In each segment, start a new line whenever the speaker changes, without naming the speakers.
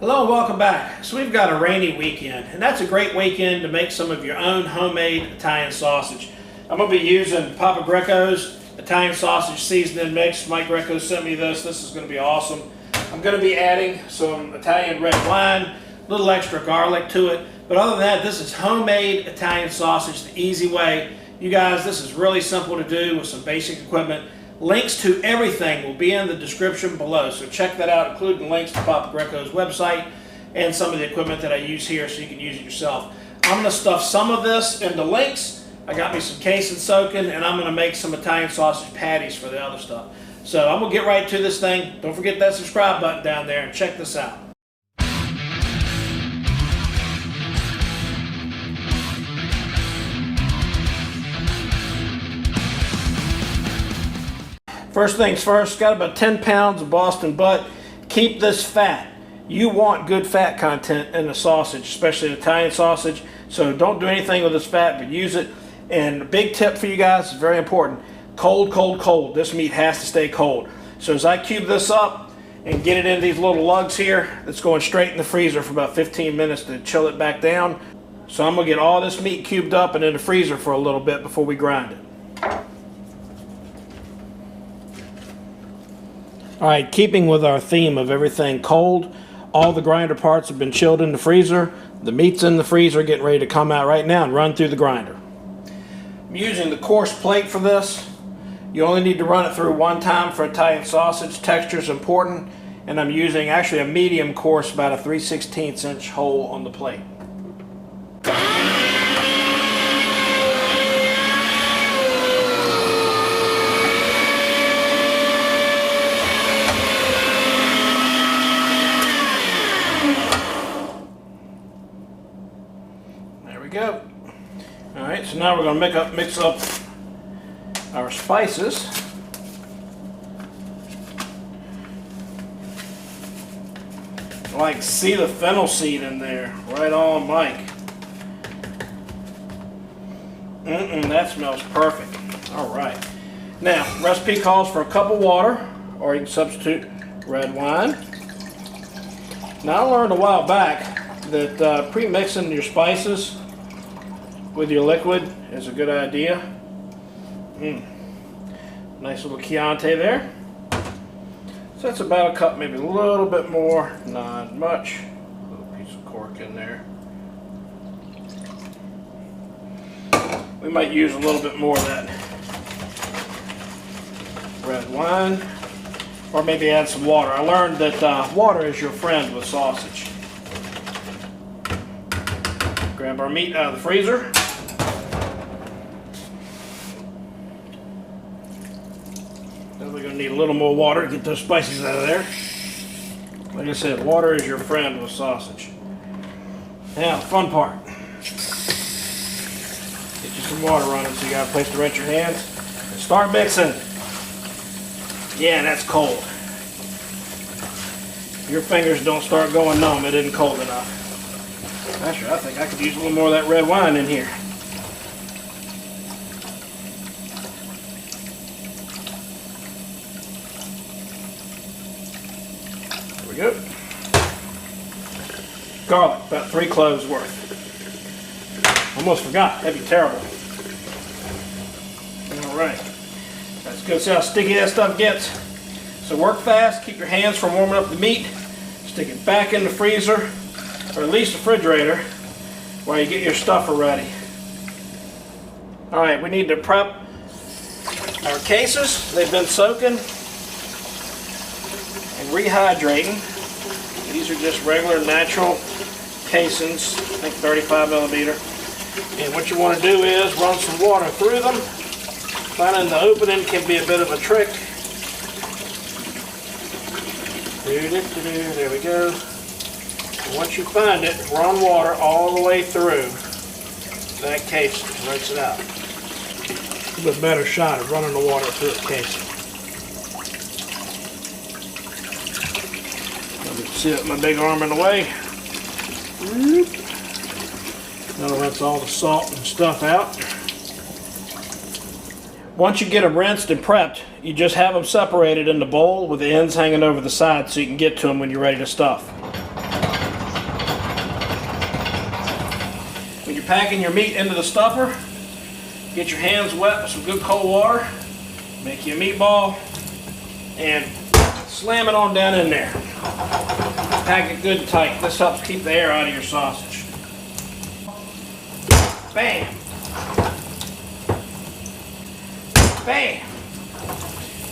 Hello and welcome back. So we've got a rainy weekend, and that's a great weekend to make some of your own homemade Italian sausage. I'm going to be using Papa Greco's Italian sausage seasoning mix. Mike Greco sent me this. This is going to be awesome. I'm going to be adding some Italian red wine, a little extra garlic to it. But other than that, this is homemade Italian sausage the easy way. You guys, this is really simple to do with some basic equipment. Links to everything will be in the description below, so check that out, including links to Papa Greco's website and some of the equipment that I use here so you can use it yourself. I'm going to stuff some of this into links. I got me some casing soaking, and I'm going to make some Italian sausage patties for the other stuff. So I'm going to get right to this thing. Don't forget that subscribe button down there and check this out. First things first, got about 10 pounds of Boston butt. Keep this fat. You want good fat content in the sausage, especially Italian sausage. So don't do anything with this fat, but use it. And a big tip for you guys is very important. Cold, cold, cold. This meat has to stay cold. So as I cube this up and get it in these little lugs here, it's going straight in the freezer for about 15 minutes to chill it back down. So I'm going to get all this meat cubed up and in the freezer for a little bit before we grind it. Alright, keeping with our theme of everything cold, all the grinder parts have been chilled in the freezer. The meat's in the freezer, getting ready to come out right now and run through the grinder. I'm using the coarse plate for this. You only need to run it through one time for Italian sausage. Texture is important, and I'm using actually a medium coarse, about a 3/16 inch hole on the plate. Go. All right, so now we're going to mix up our spices. Like, see the fennel seed in there. Right on, Mike. That smells perfect. All right. Now, recipe calls for a cup of water, or you can substitute red wine. Now, I learned a while back that pre-mixing your spices with your liquid is a good idea. Nice little Chianti there. So that's about a cup, maybe a little bit more, not much. A little piece of cork in there. We might use a little bit more of that red wine, or maybe add some water. I learned that water is your friend with sausage. Grab our meat out of the freezer. Then we're going to need a little more water to get those spices out of there. Like I said, water is your friend with sausage. Now, the fun part. Get you some water running so you got a place to rinse your hands. And start mixing. Yeah, that's cold. Your fingers don't start going numb. It isn't cold enough. Actually, I think I could use a little more of that red wine in here. There we go. Garlic, about 3 cloves worth. Almost forgot, that'd be terrible. Alright, that's good. See how sticky that stuff gets? So work fast, keep your hands from warming up the meat. Stick it back in the freezer, or at least the refrigerator, while you get your stuffer ready. Alright, we need to prep our cases. They've been soaking and rehydrating. These are just regular natural casings, I think 35 millimeter. And what you want to do is run some water through them. Finding the opening can be a bit of a trick. There we go. And once you find it, run water all the way through that casing. Rinse it out. A little bit better shot of running the water through the casing. Let me sit my big arm in the way. That'll rinse all the salt and stuff out. Once you get them rinsed and prepped, you just have them separated in the bowl with the ends hanging over the side so you can get to them when you're ready to stuff. when you're packing your meat into the stuffer, get your hands wet with some good cold water, make you a meatball, and slam it on down in there. Pack it good and tight. This helps keep the air out of your sausage. Bam! Bam!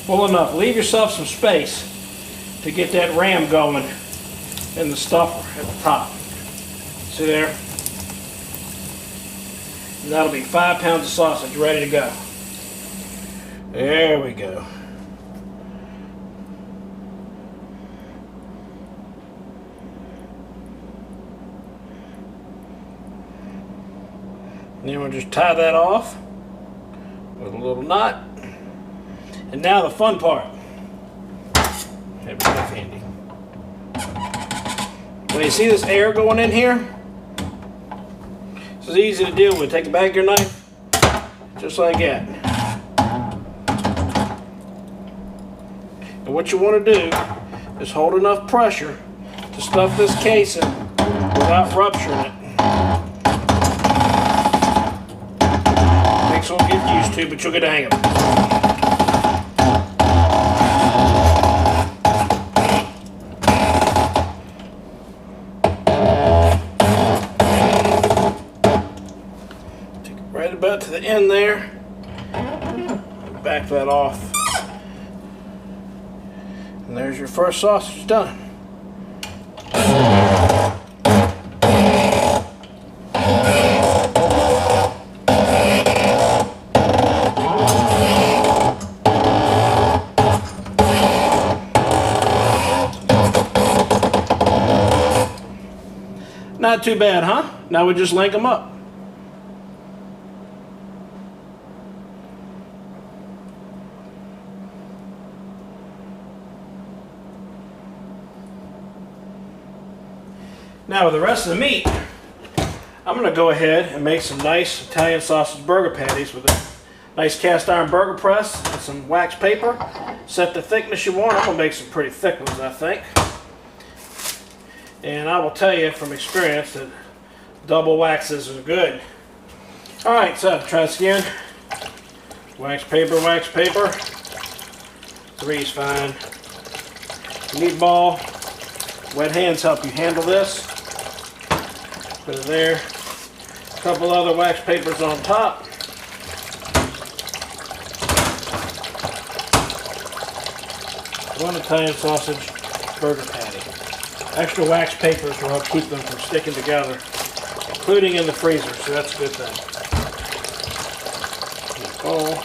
Full enough. Leave yourself some space to get that ram going in the stuffer at the top. See there? And that'll be 5 pounds of sausage ready to go. There we go. And then we'll just tie that off with a little knot. And now the fun part. Have your knife handy. When you see this air going in here, this is easy to deal with. Take the back of your knife, just like that. And what you want to do is hold enough pressure to stuff this casing without rupturing it. Takes a little get used to, but you'll get the hang of it. Right about to the end there, back that off, and there's your first sausage done. Not too bad, huh? Now we just link them up. Now with the rest of the meat, I'm going to go ahead and make some nice Italian sausage burger patties with a nice cast iron burger press and some wax paper. Set the thickness you want. I'm going to make some pretty thick ones, I think. And I will tell you from experience that double waxes are good. Alright, so try this again. Wax paper, wax paper. 3 is fine. Meatball. Wet hands help you handle this. Put it there. A couple other wax papers on top. One Italian sausage burger patty. Extra wax papers will help keep them from sticking together, including in the freezer, so that's a good thing. Bowl.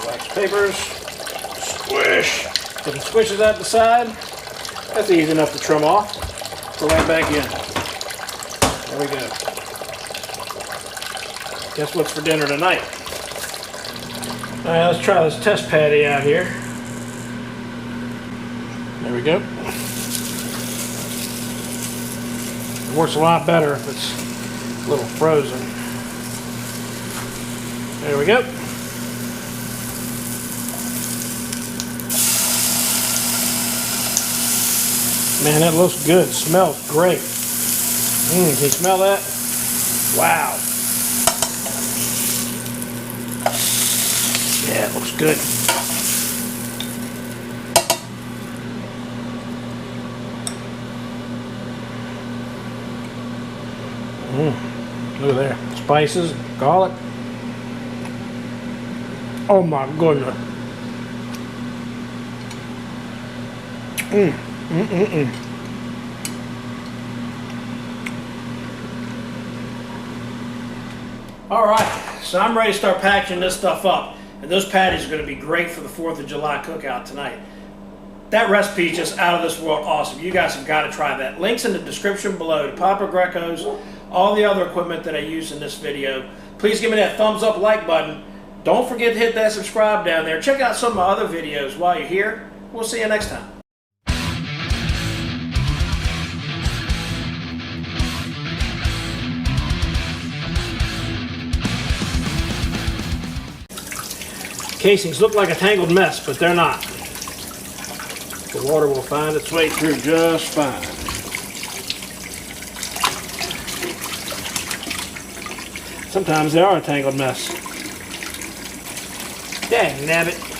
Wax papers. Squish. Put the squishes out the side. That's easy enough to trim off. Go right back in. There we go. Guess what's for dinner tonight? Alright, let's try this test patty out here. There we go. It works a lot better if it's a little frozen. There we go. Man, that looks good. Smells great. Can you smell that? Wow. Yeah, it looks good. Look at there. Spices, garlic. Oh my goodness. Alright, so I'm ready to start packaging this stuff up. And those patties are going to be great for the 4th of July cookout tonight. That recipe is just out of this world awesome. You guys have got to try that. Links in the description below to Papa Greco's, all the other equipment that I use in this video. Please give me that thumbs up like button. Don't forget to hit that subscribe down there. Check out some of my other videos while you're here. We'll see you next time. Casings look like a tangled mess, but they're not. The water will find its way through just fine. Sometimes they are a tangled mess. Dang nabbit.